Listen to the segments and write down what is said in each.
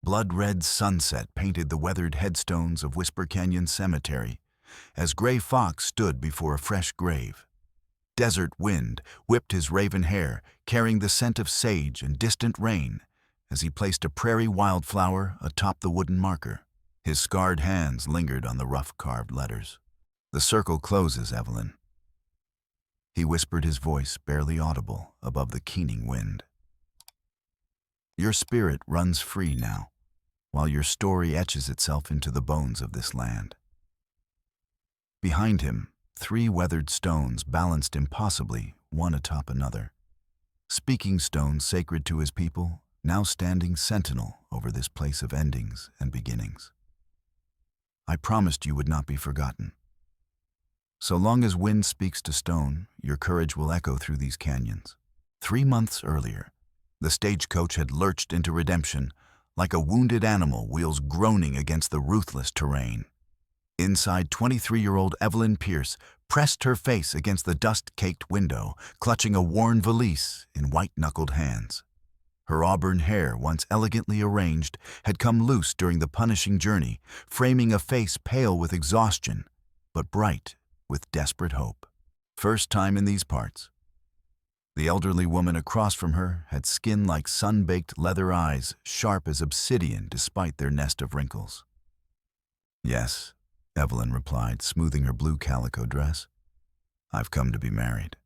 Blood-red sunset painted the weathered headstones of Whisper Canyon Cemetery as Gray Fox stood before a fresh grave. Desert wind whipped his raven hair, carrying the scent of sage and distant rain as he placed a prairie wildflower atop the wooden marker. His scarred hands lingered on the rough carved letters. "The circle closes, Evelyn," he whispered, his voice barely audible above the keening wind. "Your spirit runs free now, while your story etches itself into the bones of this land." Behind him, 3 weathered stones balanced impossibly, one atop another. Speaking stones sacred to his people, now standing sentinel over this place of endings and beginnings. "I promised you would not be forgotten. So long as wind speaks to stone, your courage will echo through these canyons." 3 months earlier, the stagecoach had lurched into redemption like a wounded animal, wheels groaning against the ruthless terrain. Inside, 23-year-old Evelyn Pierce pressed her face against the dust-caked window, clutching a worn valise in white-knuckled hands. Her auburn hair, once elegantly arranged, had come loose during the punishing journey, framing a face pale with exhaustion, but bright with desperate hope. First time in these parts. The elderly woman across from her had skin like sun-baked leather, eyes sharp as obsidian despite their nest of wrinkles. "Yes," Evelyn replied, smoothing her blue calico dress. "I've come to be married."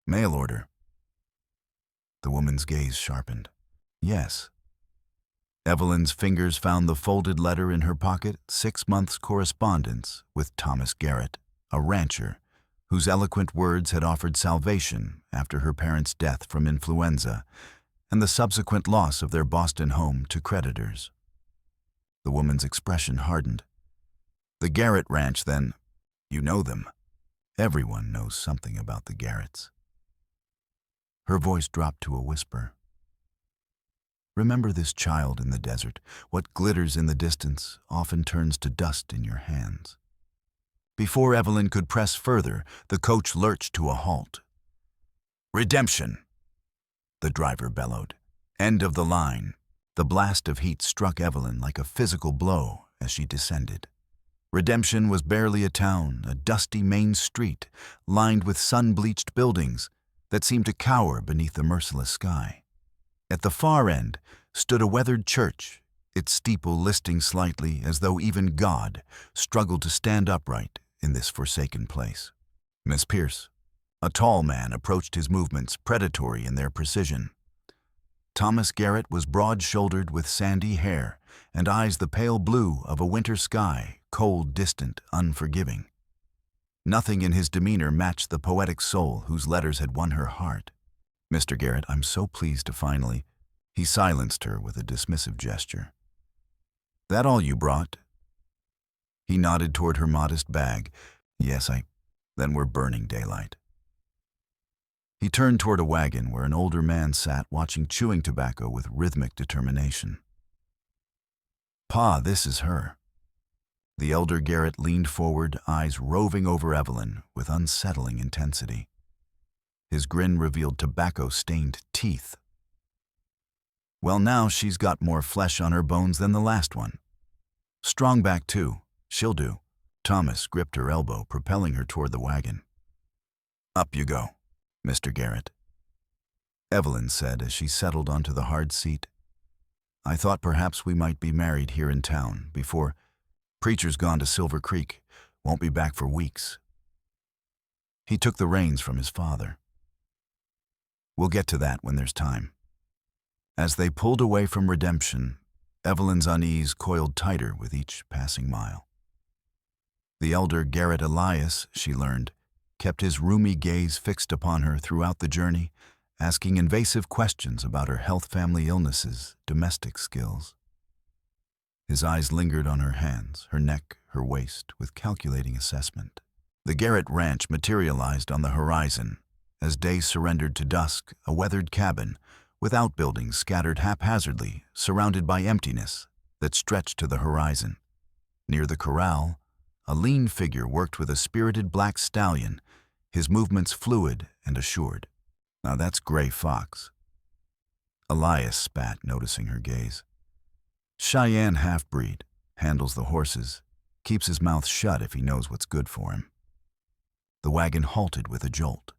"Mail order?" The woman's gaze sharpened. "Yes." Evelyn's fingers found the folded letter in her pocket, 6 months' correspondence with Thomas Garret, a rancher whose eloquent words had offered salvation after her parents' death from influenza and the subsequent loss of their Boston home to creditors. The woman's expression hardened. "The Garret Ranch, then. You know them. Everyone knows something about the Garrets." Her voice dropped to a whisper. "Remember this child in the desert. What glitters in the distance often turns to dust in your hands." Before Evelyn could press further, the coach lurched to a halt. "Redemption!" the driver bellowed. "End of the line." The blast of heat struck Evelyn like a physical blow as she descended. Redemption was barely a town, a dusty main street lined with sun-bleached buildings that seemed to cower beneath the merciless sky. At the far end stood a weathered church, its steeple listing slightly as though even God struggled to stand upright in this forsaken place. "Miss Pierce." A tall man approached, his movements predatory in their precision. Thomas Garret was broad-shouldered with sandy hair and eyes the pale blue of a winter sky, cold, distant, unforgiving. Nothing in his demeanor matched the poetic soul whose letters had won her heart. "Mr. Garret, I'm so pleased to finally—" He silenced her with a dismissive gesture. "That all you brought?" He nodded toward her modest bag. "Yes, Then we're burning daylight." He turned toward a wagon where an older man sat watching chewing tobacco with rhythmic determination. "Pa, this is her." The elder Garret leaned forward, eyes roving over Evelyn with unsettling intensity. His grin revealed tobacco-stained teeth. "Well, now she's got more flesh on her bones than the last one. Strong back, too. She'll do." Thomas gripped her elbow, propelling her toward the wagon. "Up you go, Mr. Garret," Evelyn said as she settled onto the hard seat. "I thought perhaps we might be married here in town before. Preacher's gone to Silver Creek, won't be back for weeks." He took the reins from his father. "We'll get to that when there's time." As they pulled away from Redemption, Evelyn's unease coiled tighter with each passing mile. The elder Garret Elias, she learned, kept his rheumy gaze fixed upon her throughout the journey, asking invasive questions about her health, family illnesses, domestic skills. His eyes lingered on her hands, her neck, her waist, with calculating assessment. The Garret Ranch materialized on the horizon. As day surrendered to dusk, a weathered cabin, with outbuildings scattered haphazardly, surrounded by emptiness that stretched to the horizon. Near the corral, a lean figure worked with a spirited black stallion, his movements fluid and assured. "Now that's Gray Fox." Elias spat, noticing her gaze. Cheyenne half-breed, handles the horses, keeps his mouth shut if he knows what's good for him. The wagon halted with a jolt.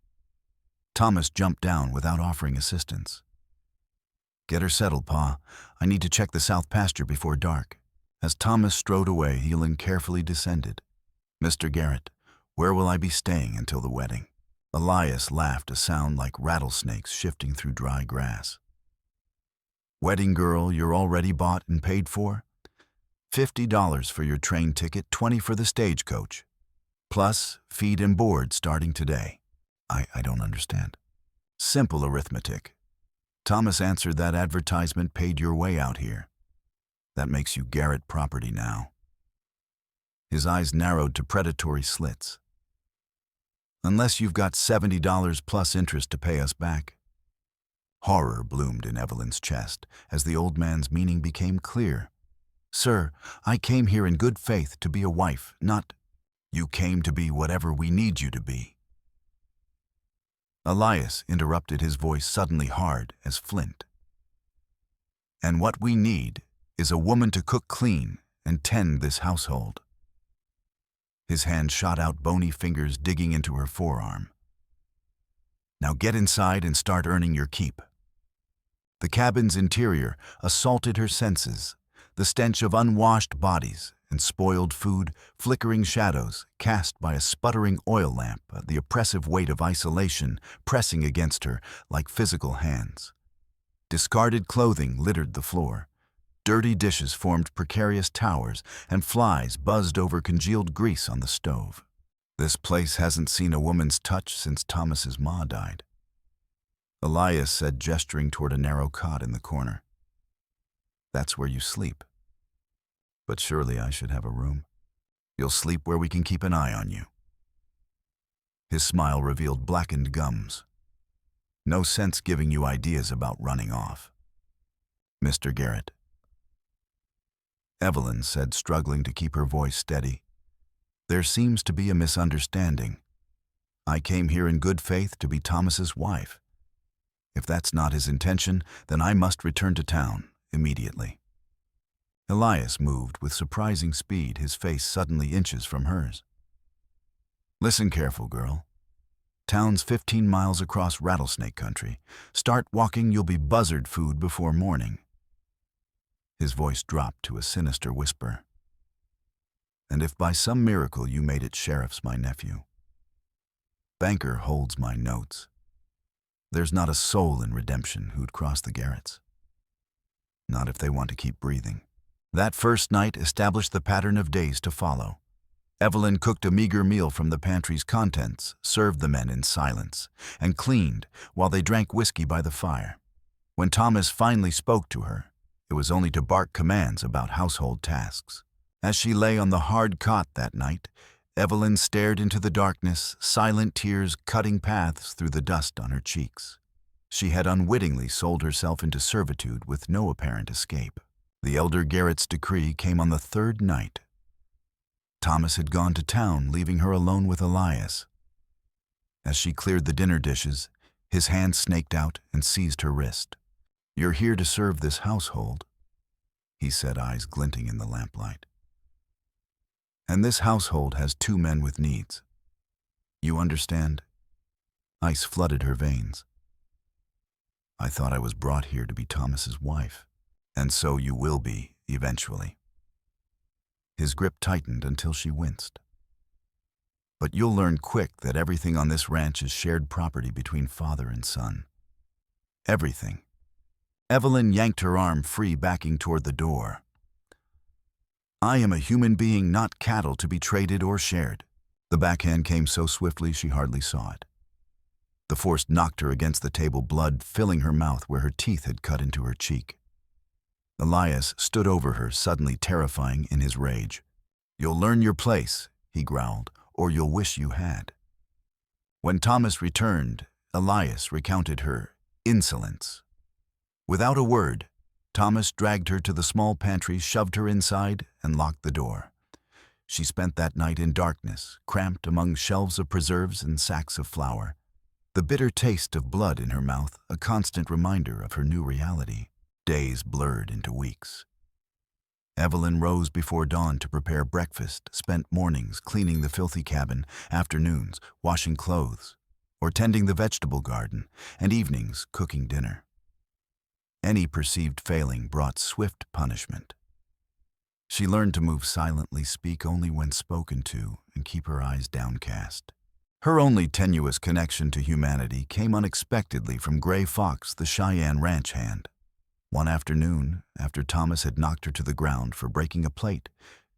Thomas jumped down without offering assistance. "Get her settled, Pa. I need to check the south pasture before dark." As Thomas strode away, Evelyn carefully descended. "Mr. Garret, where will I be staying until the wedding?" Elias laughed, a sound like rattlesnakes shifting through dry grass. "Wedding girl, you're already bought and paid for? $50 for your train ticket, $20 for the stagecoach. Plus, feed and board starting today." I don't understand. "Simple arithmetic. Thomas answered that advertisement, paid your way out here. That makes you Garret property now." His eyes narrowed to predatory slits. "Unless you've got $70 plus interest to pay us back." Horror bloomed in Evelyn's chest as the old man's meaning became clear. "Sir, I came here in good faith to be a wife, not—" "You came to be whatever we need you to be." Elias interrupted, his voice suddenly hard as flint. "And what we need is a woman to cook clean and tend this household." His hand shot out, bony fingers digging into her forearm. "Now get inside and start earning your keep." The cabin's interior assaulted her senses, the stench of unwashed bodies and spoiled food, flickering shadows cast by a sputtering oil lamp, the oppressive weight of isolation pressing against her like physical hands. Discarded clothing littered the floor. Dirty dishes formed precarious towers, and flies buzzed over congealed grease on the stove. "This place hasn't seen a woman's touch since Thomas's ma died," Elias said, gesturing toward a narrow cot in the corner. "That's where you sleep. But surely I should have a room. You'll sleep where we can keep an eye on you." His smile revealed blackened gums. "No sense giving you ideas about running off." "Mr. Garret," Evelyn said, struggling to keep her voice steady, "there seems to be a misunderstanding. I came here in good faith to be Thomas's wife. If that's not his intention, then I must return to town immediately." Elias moved with surprising speed, his face suddenly inches from hers. "Listen careful, girl. Town's 15 miles across rattlesnake country. Start walking, you'll be buzzard food before morning." His voice dropped to a sinister whisper. "And if by some miracle you made it sheriff's my nephew, banker holds my notes. There's not a soul in redemption who'd cross the Garrets. Not if they want to keep breathing." That first night established the pattern of days to follow. Evelyn cooked a meager meal from the pantry's contents, served the men in silence, and cleaned while they drank whiskey by the fire. When Thomas finally spoke to her, it was only to bark commands about household tasks. As she lay on the hard cot that night, Evelyn stared into the darkness, silent tears cutting paths through the dust on her cheeks. She had unwittingly sold herself into servitude with no apparent escape. The elder Garret's decree came on the third night. Thomas had gone to town, leaving her alone with Elias. As she cleared the dinner dishes, his hand snaked out and seized her wrist. "You're here to serve this household," he said, eyes glinting in the lamplight. "And this household has 2 men with needs. You understand?" Ice flooded her veins. "I thought I was brought here to be Thomas's wife. And so you will be, eventually." His grip tightened until she winced. "But you'll learn quick that everything on this ranch is shared property between father and son. Everything." Evelyn yanked her arm free, backing toward the door. "I am a human being, not cattle to be traded or shared." The backhand came so swiftly she hardly saw it. The force knocked her against the table, blood filling her mouth where her teeth had cut into her cheek. Elias stood over her, suddenly terrifying in his rage. "You'll learn your place," he growled, "or you'll wish you had." When Thomas returned, Elias recounted her insolence. Without a word, Thomas dragged her to the small pantry, shoved her inside, and locked the door. She spent that night in darkness, cramped among shelves of preserves and sacks of flour. The bitter taste of blood in her mouth, a constant reminder of her new reality. Days blurred into weeks. Evelyn rose before dawn to prepare breakfast, spent mornings cleaning the filthy cabin, afternoons washing clothes, or tending the vegetable garden, and evenings cooking dinner. Any perceived failing brought swift punishment. She learned to move silently, speak only when spoken to, and keep her eyes downcast. Her only tenuous connection to humanity came unexpectedly from Gray Fox, the Cheyenne ranch hand. One afternoon, after Thomas had knocked her to the ground for breaking a plate,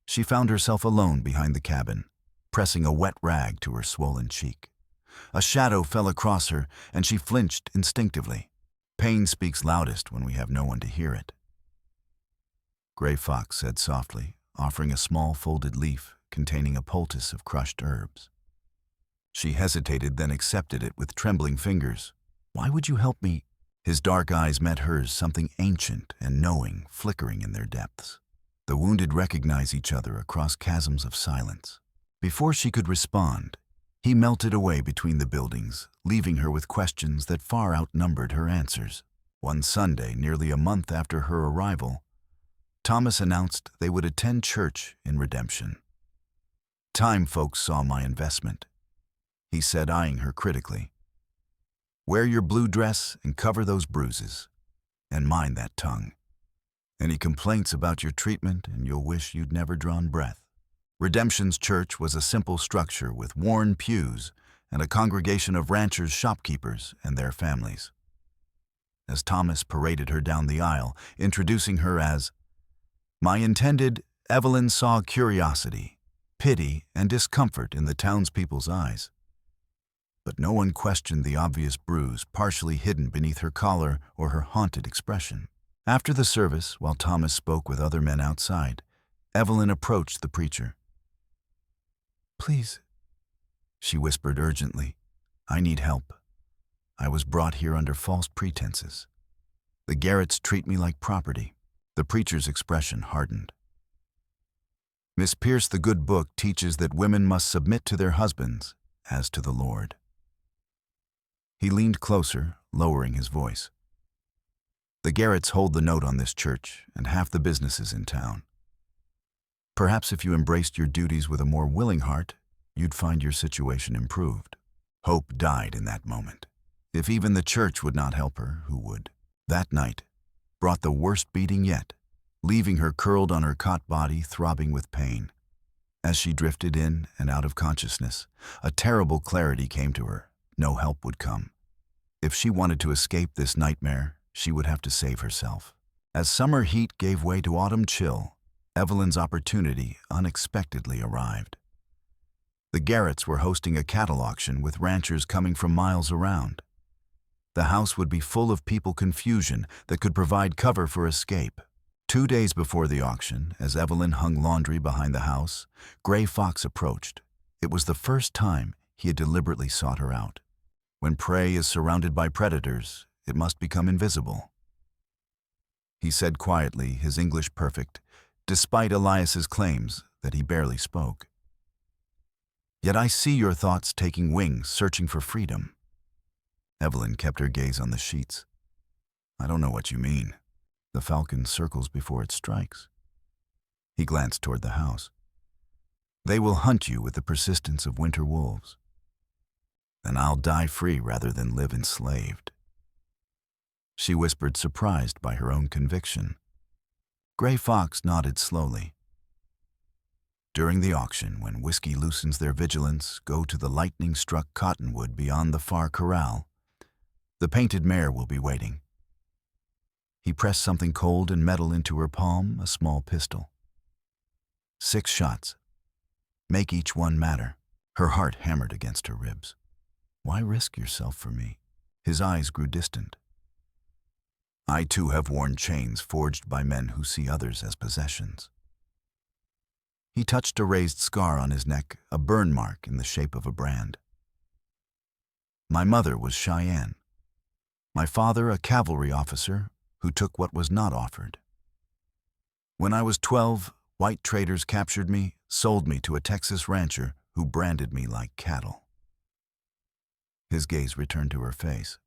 she found herself alone behind the cabin, pressing a wet rag to her swollen cheek. A shadow fell across her, and she flinched instinctively. Pain speaks loudest when we have no one to hear it. Gray Fox said softly, offering a small folded leaf containing a poultice of crushed herbs. She hesitated, then accepted it with trembling fingers. "Why would you help me?" His dark eyes met hers, something ancient and knowing flickering in their depths. The wounded recognize each other across chasms of silence. Before she could respond, he melted away between the buildings, leaving her with questions that far outnumbered her answers. One Sunday, nearly a month after her arrival, Thomas announced they would attend church in Redemption. "Time folks saw my investment," he said, eyeing her critically. "Wear your blue dress and cover those bruises. And mind that tongue. Any complaints about your treatment and you'll wish you'd never drawn breath." Redemption's church was a simple structure with worn pews and a congregation of ranchers, shopkeepers, and their families. As Thomas paraded her down the aisle, introducing her as my intended, Evelyn saw curiosity, pity, and discomfort in the townspeople's eyes. But no one questioned the obvious bruise partially hidden beneath her collar or her haunted expression. After the service, while Thomas spoke with other men outside, Evelyn approached the preacher. "Please," she whispered urgently, "I need help. I was brought here under false pretenses. The Garrets treat me like property." The preacher's expression hardened. "Miss Pierce, the good book teaches that women must submit to their husbands as to the Lord." He leaned closer, lowering his voice. "The Garrets hold the note on this church and half the businesses in town. Perhaps if you embraced your duties with a more willing heart, you'd find your situation improved." Hope died in that moment. If even the church would not help her, who would? That night brought the worst beating yet, leaving her curled on her cot body, throbbing with pain. As she drifted in and out of consciousness, a terrible clarity came to her. No help would come. If she wanted to escape this nightmare, she would have to save herself. As summer heat gave way to autumn chill, Evelyn's opportunity unexpectedly arrived. The Garrets were hosting a cattle auction with ranchers coming from miles around. The house would be full of people confusion that could provide cover for escape. 2 days before the auction, as Evelyn hung laundry behind the house, Gray Fox approached. It was the first time he had deliberately sought her out. When prey is surrounded by predators, it must become invisible. He said quietly, his English perfect, despite Elias's claims that he barely spoke. "Yet I see your thoughts taking wings, searching for freedom." Evelyn kept her gaze on the sheets. "I don't know what you mean. The falcon circles before it strikes." He glanced toward the house. "They will hunt you with the persistence of winter wolves. Then I'll die free rather than live enslaved." She whispered, surprised by her own conviction. Gray Fox nodded slowly. "During the auction, when whiskey loosens their vigilance, go to the lightning-struck cottonwood beyond the far corral. The painted mare will be waiting." He pressed something cold and metal into her palm, a small pistol. 6 shots. Make each one matter." Her heart hammered against her ribs. "Why risk yourself for me?" His eyes grew distant. "I too have worn chains forged by men who see others as possessions." He touched a raised scar on his neck, a burn mark in the shape of a brand. "My mother was Cheyenne. My father a cavalry officer who took what was not offered. When I was 12, white traders captured me, sold me to a Texas rancher who branded me like cattle." His gaze returned to her face.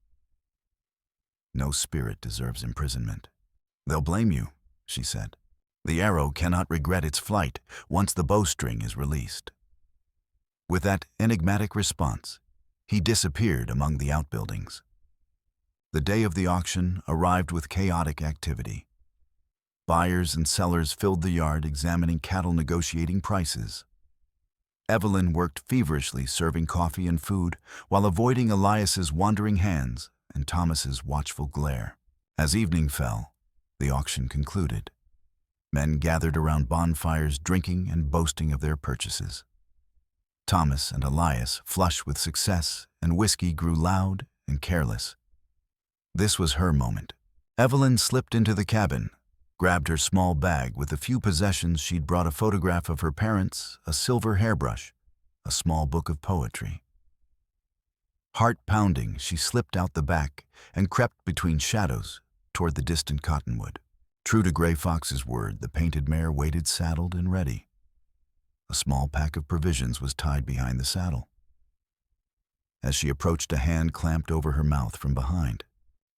"No spirit deserves imprisonment." "They'll blame you," she said. The arrow cannot regret its flight once the bowstring is released. With that enigmatic response, he disappeared among the outbuildings. The day of the auction arrived with chaotic activity. Buyers and sellers filled the yard examining cattle, negotiating prices. Evelyn worked feverishly serving coffee and food while avoiding Elias's wandering hands and Thomas's watchful glare. As evening fell, the auction concluded. Men gathered around bonfires drinking and boasting of their purchases. Thomas and Elias, flush with success and whiskey, grew loud and careless. This was her moment. Evelyn slipped into the cabin, grabbed her small bag with a few possessions she'd brought: a photograph of her parents, a silver hairbrush, a small book of poetry. Heart pounding, she slipped out the back and crept between shadows toward the distant cottonwood. True to Gray Fox's word, the painted mare waited saddled and ready. A small pack of provisions was tied behind the saddle. As she approached, a hand clamped over her mouth from behind.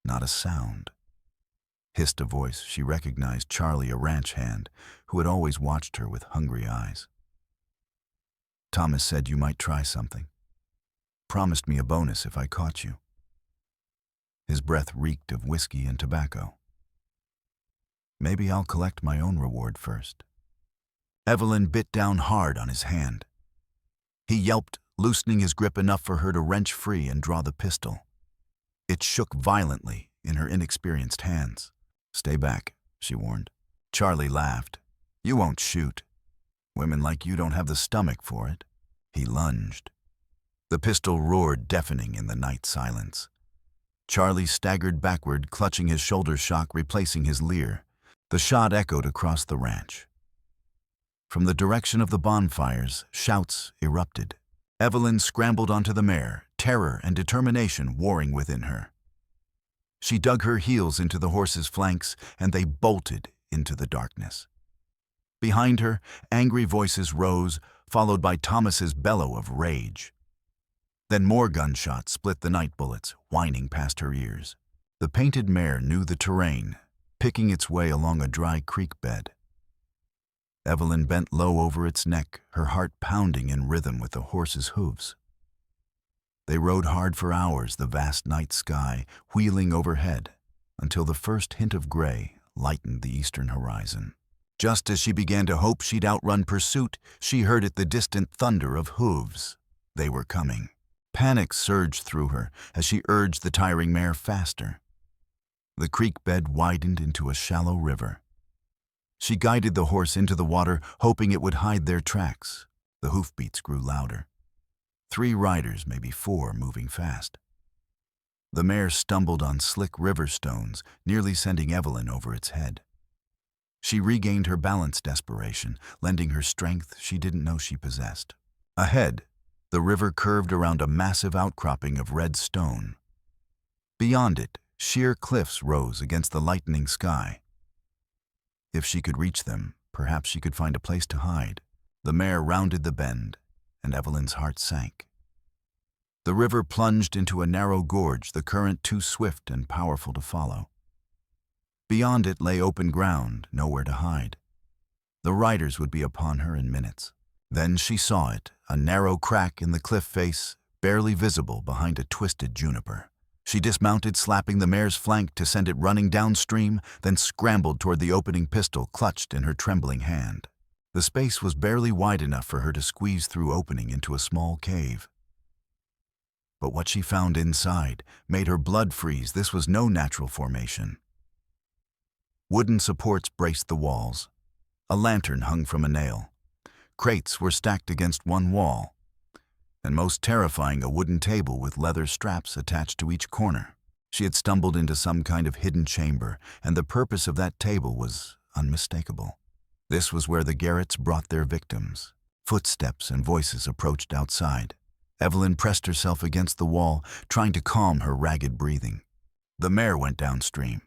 Not a sound. Hissed a voice. She recognized Charlie, a ranch hand, who had always watched her with hungry eyes. Thomas said you might try something. Promised me a bonus if I caught you. His breath reeked of whiskey and tobacco. Maybe I'll collect my own reward first. Evelyn bit down hard on his hand. He yelped, loosening his grip enough for her to wrench free and draw the pistol. It shook violently in her inexperienced hands. Stay back, she warned. Charlie laughed. You won't shoot. Women like you don't have the stomach for it. He lunged. The pistol roared, deafening in the night silence. Charlie staggered backward, clutching his shoulder shock, replacing his leer. The shot echoed across the ranch. From the direction of the bonfires, shouts erupted. Evelyn scrambled onto the mare, terror and determination warring within her. She dug her heels into the horse's flanks, and they bolted into the darkness. Behind her, angry voices rose, followed by Thomas's bellow of rage. Then more gunshots split the night bullets, whining past her ears. The painted mare knew the terrain, picking its way along a dry creek bed. Evelyn bent low over its neck, her heart pounding in rhythm with the horse's hooves. They rode hard for hours, the vast night sky wheeling overhead, until the first hint of gray lightened the eastern horizon. Just as she began to hope she'd outrun pursuit, she heard the distant thunder of hooves. They were coming. Panic surged through her as she urged the tiring mare faster. The creek bed widened into a shallow river. She guided the horse into the water, hoping it would hide their tracks. The hoofbeats grew louder. 3 riders, maybe 4, moving fast. The mare stumbled on slick river stones, nearly sending Evelyn over its head. She regained her balance, desperation, lending her strength she didn't know she possessed. Ahead, the river curved around a massive outcropping of red stone. Beyond it, sheer cliffs rose against the lightening sky. If she could reach them, perhaps she could find a place to hide. The mare rounded the bend, and Evelyn's heart sank. The river plunged into a narrow gorge, the current too swift and powerful to follow. Beyond it lay open ground, nowhere to hide. The riders would be upon her in minutes. Then she saw it, a narrow crack in the cliff face, barely visible behind a twisted juniper. She dismounted, slapping the mare's flank to send it running downstream, then scrambled toward the opening, pistol clutched in her trembling hand. The space was barely wide enough for her to squeeze through, opening into a small cave. But what she found inside made her blood freeze. This was no natural formation. Wooden supports braced the walls. A lantern hung from a nail. Crates were stacked against one wall. And most terrifying, a wooden table with leather straps attached to each corner. She had stumbled into some kind of hidden chamber, and the purpose of that table was unmistakable. This was where the Garrets brought their victims. Footsteps and voices approached outside. Evelyn pressed herself against the wall, trying to calm her ragged breathing. The mare went downstream.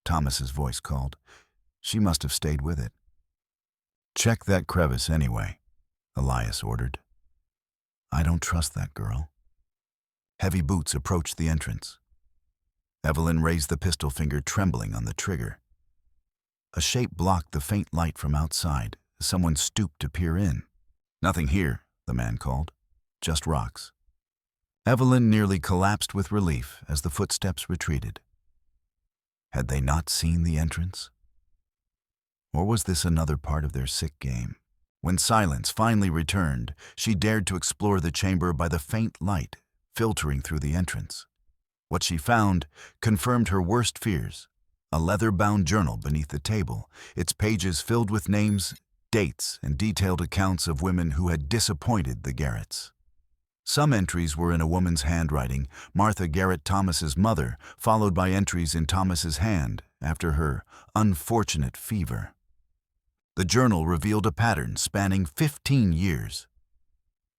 Thomas's voice called. She must have stayed with it. Check that crevice anyway, Elias ordered. I don't trust that girl. Heavy boots approached the entrance. Evelyn raised the pistol, finger trembling on the trigger. A shape blocked the faint light from outside. Someone stooped to peer in. "Nothing here," the man called. "Just rocks." Evelyn nearly collapsed with relief as the footsteps retreated. Had they not seen the entrance? Or was this another part of their sick game? When silence finally returned, she dared to explore the chamber by the faint light filtering through the entrance. What she found confirmed her worst fears: a leather-bound journal beneath the table, its pages filled with names, dates, and detailed accounts of women who had disappointed the Garrets. Some entries were in a woman's handwriting, Martha Garret Thomas's mother, followed by entries in Thomas's hand after her unfortunate fever. The journal revealed a pattern spanning 15 years.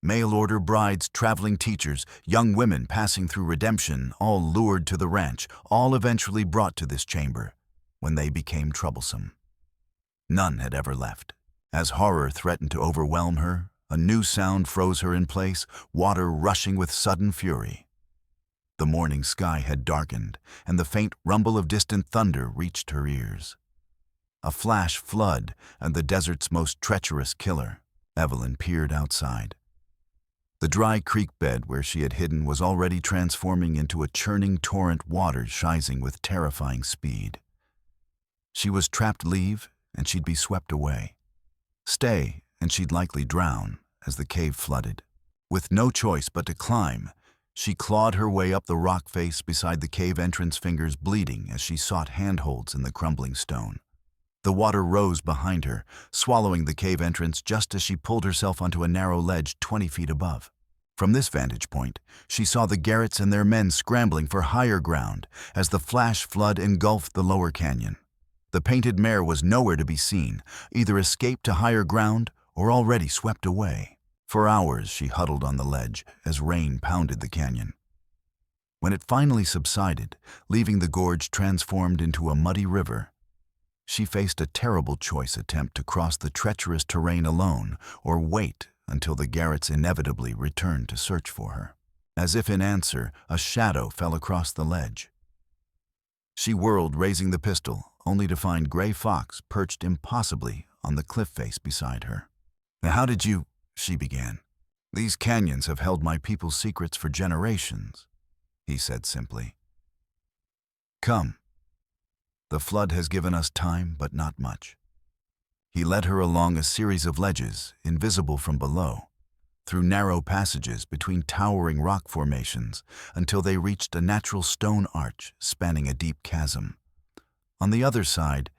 Mail-order brides, traveling teachers, young women passing through redemption, all lured to the ranch, all eventually brought to this chamber when they became troublesome. None had ever left. As horror threatened to overwhelm her, a new sound froze her in place, water rushing with sudden fury. The morning sky had darkened, and the faint rumble of distant thunder reached her ears. A flash flood and the desert's most treacherous killer. Evelyn peered outside. The dry creek bed where she had hidden was already transforming into a churning torrent, water rising with terrifying speed. She was trapped. Leave, and she'd be swept away. Stay, and she'd likely drown as the cave flooded. With no choice but to climb, she clawed her way up the rock face beside the cave entrance, fingers bleeding as she sought handholds in the crumbling stone. The water rose behind her, swallowing the cave entrance just as she pulled herself onto a narrow ledge 20 feet above. From this vantage point, she saw the Garrets and their men scrambling for higher ground as the flash flood engulfed the lower canyon. The painted mare was nowhere to be seen, either escaped to higher ground or already swept away. For hours she huddled on the ledge as rain pounded the canyon. When it finally subsided, leaving the gorge transformed into a muddy river, she faced a terrible choice: attempt to cross the treacherous terrain alone or wait until the Garrets inevitably returned to search for her. As if in answer, a shadow fell across the ledge. She whirled, raising the pistol, only to find Gray Fox perched impossibly on the cliff face beside her. "How did you—" she began. "These canyons have held my people's secrets for generations," he said simply. "Come. The flood has given us time, but not much." He led her along a series of ledges, invisible from below, through narrow passages between towering rock formations until they reached a natural stone arch spanning a deep chasm. On the other side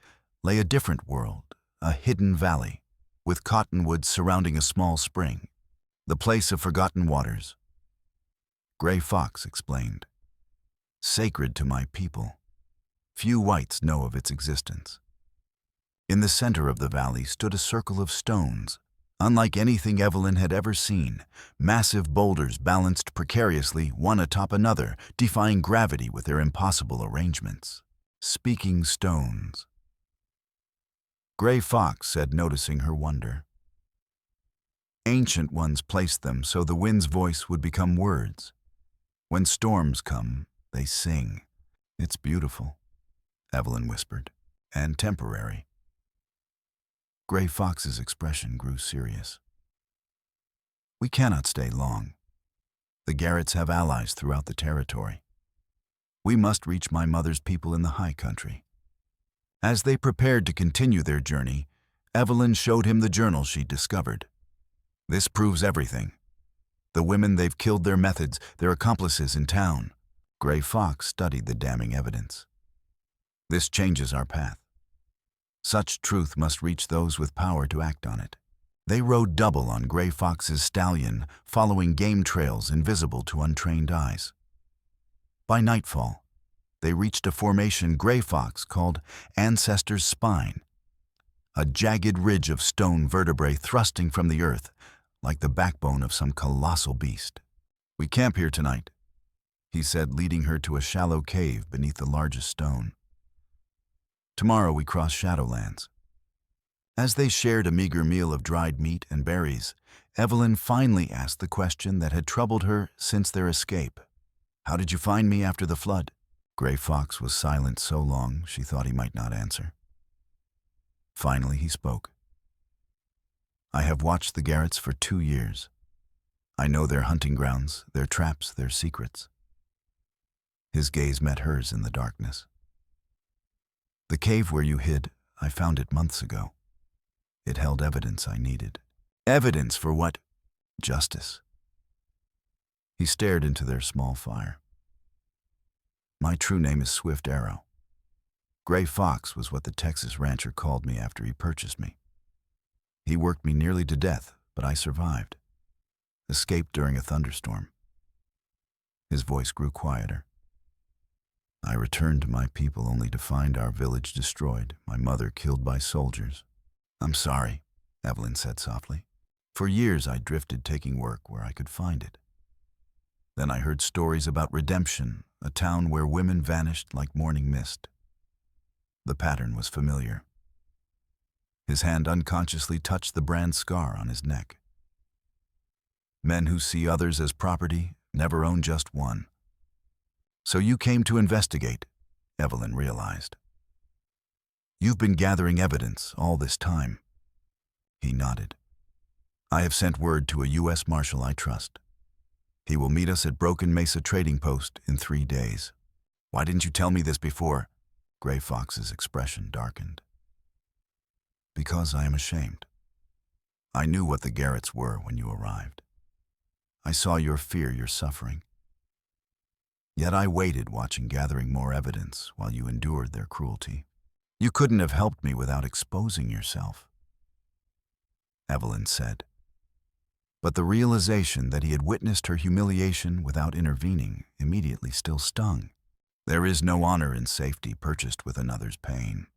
lay a different world, a hidden valley, with cottonwoods surrounding a small spring, the place of forgotten waters. Gray Fox explained. "Sacred to my people. Few whites know of its existence." In the center of the valley stood a circle of stones, unlike anything Evelyn had ever seen. Massive boulders balanced precariously, one atop another, defying gravity with their impossible arrangements. Speaking stones. Gray Fox said, noticing her wonder. Ancient ones placed them so the wind's voice would become words. When storms come, they sing. "It's beautiful," Evelyn whispered, "and temporary." Gray Fox's expression grew serious. "We cannot stay long. The Garrets have allies throughout the territory. We must reach my mother's people in the high country." As they prepared to continue their journey, Evelyn showed him the journal she'd discovered. "This proves everything. The women they've killed, their methods, their accomplices in town." Gray Fox studied the damning evidence. "This changes our path. Such truth must reach those with power to act on it." They rode double on Gray Fox's stallion, following game trails invisible to untrained eyes. By nightfall, they reached a formation Gray Fox called Ancestor's Spine, a jagged ridge of stone vertebrae thrusting from the earth like the backbone of some colossal beast. "We camp here tonight," he said, leading her to a shallow cave beneath the largest stone. "Tomorrow we cross Shadowlands." As they shared a meager meal of dried meat and berries, Evelyn finally asked the question that had troubled her since their escape. "How did you find me after the flood?" Gray Fox was silent so long she thought he might not answer. Finally he spoke. I have watched the Garrets for 2 years. I know their hunting grounds, their traps, their secrets. His gaze met hers in the darkness. The cave where you hid, I found it months ago. It held evidence I needed. Evidence for what? Justice. He stared into their small fire. My true name is Swift Arrow. Gray Fox was what the Texas rancher called me after he purchased me. He worked me nearly to death, but I survived. Escaped during a thunderstorm. His voice grew quieter. I returned to my people only to find our village destroyed, my mother killed by soldiers. I'm sorry, Evelyn said softly. For years I drifted taking work where I could find it. Then I heard stories about redemption, a town where women vanished like morning mist. The pattern was familiar. His hand unconsciously touched the brand scar on his neck. Men who see others as property never own just one. So you came to investigate, Evelyn realized. You've been gathering evidence all this time. He nodded. I have sent word to a U.S. Marshal I trust. He will meet us at Broken Mesa Trading Post in 3 days. Why didn't you tell me this before? Gray Fox's expression darkened. Because I am ashamed. I knew what the Garrets were when you arrived. I saw your fear, your suffering. Yet I waited, watching gathering more evidence while you endured their cruelty. You couldn't have helped me without exposing yourself, Evelyn said. But the realization that he had witnessed her humiliation without intervening immediately still stung. There is no honor in safety purchased with another's pain.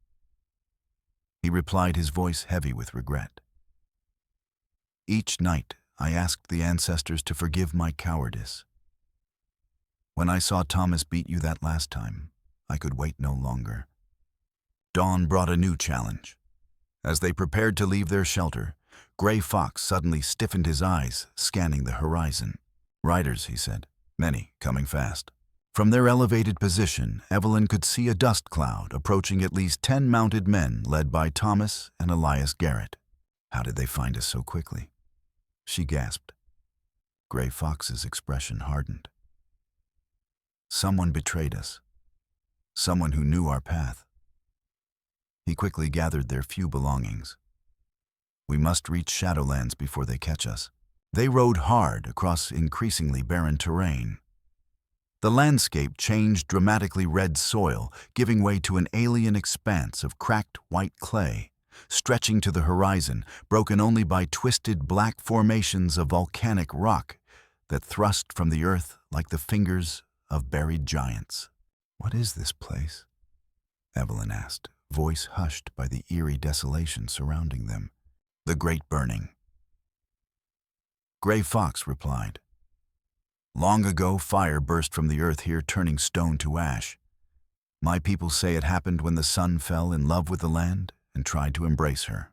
He replied, his voice heavy with regret. Each night I asked the ancestors to forgive my cowardice. When I saw Thomas beat you that last time, I could wait no longer. Dawn brought a new challenge. As they prepared to leave their shelter, Gray Fox suddenly stiffened his eyes, scanning the horizon. Riders, he said, many, coming fast. From their elevated position, Evelyn could see a dust cloud approaching at least 10 mounted men led by Thomas and Elias Garret. How did they find us so quickly? She gasped. Gray Fox's expression hardened. Someone betrayed us. Someone who knew our path. He quickly gathered their few belongings. We must reach Shadowlands before they catch us. They rode hard across increasingly barren terrain. The landscape changed dramatically red soil, giving way to an alien expanse of cracked white clay, stretching to the horizon, broken only by twisted black formations of volcanic rock that thrust from the earth like the fingers of buried giants. What is this place? Evelyn asked, voice hushed by the eerie desolation surrounding them. The Great Burning. Gray Fox replied. Long ago, fire burst from the earth here, turning stone to ash. My people say it happened when the sun fell in love with the land and tried to embrace her.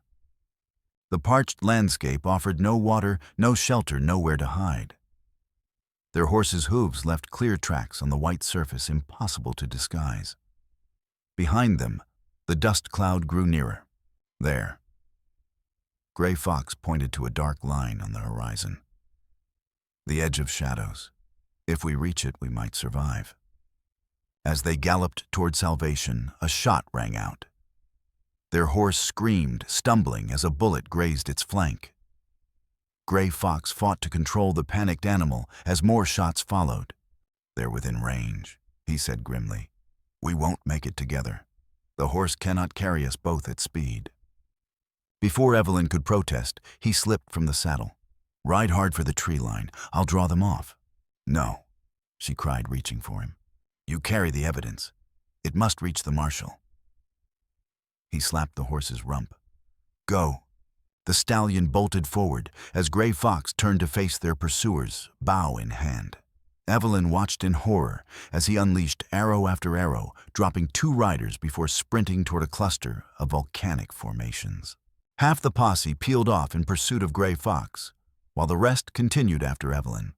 The parched landscape offered no water, no shelter, nowhere to hide. Their horses' hooves left clear tracks on the white surface impossible to disguise. Behind them, the dust cloud grew nearer. There. Gray Fox pointed to a dark line on the horizon. The edge of shadows. If we reach it, we might survive. As they galloped toward salvation, a shot rang out. Their horse screamed, stumbling as a bullet grazed its flank. Gray Fox fought to control the panicked animal as more shots followed. They're within range, he said grimly. We won't make it together. The horse cannot carry us both at speed. Before Evelyn could protest, he slipped from the saddle. Ride hard for the tree line. I'll draw them off. No, she cried, reaching for him. You carry the evidence. It must reach the marshal. He slapped the horse's rump. Go. The stallion bolted forward as Gray Fox turned to face their pursuers, bow in hand. Evelyn watched in horror as he unleashed arrow after arrow, dropping 2 riders before sprinting toward a cluster of volcanic formations. Half the posse peeled off in pursuit of Gray Fox, while the rest continued after Evelyn.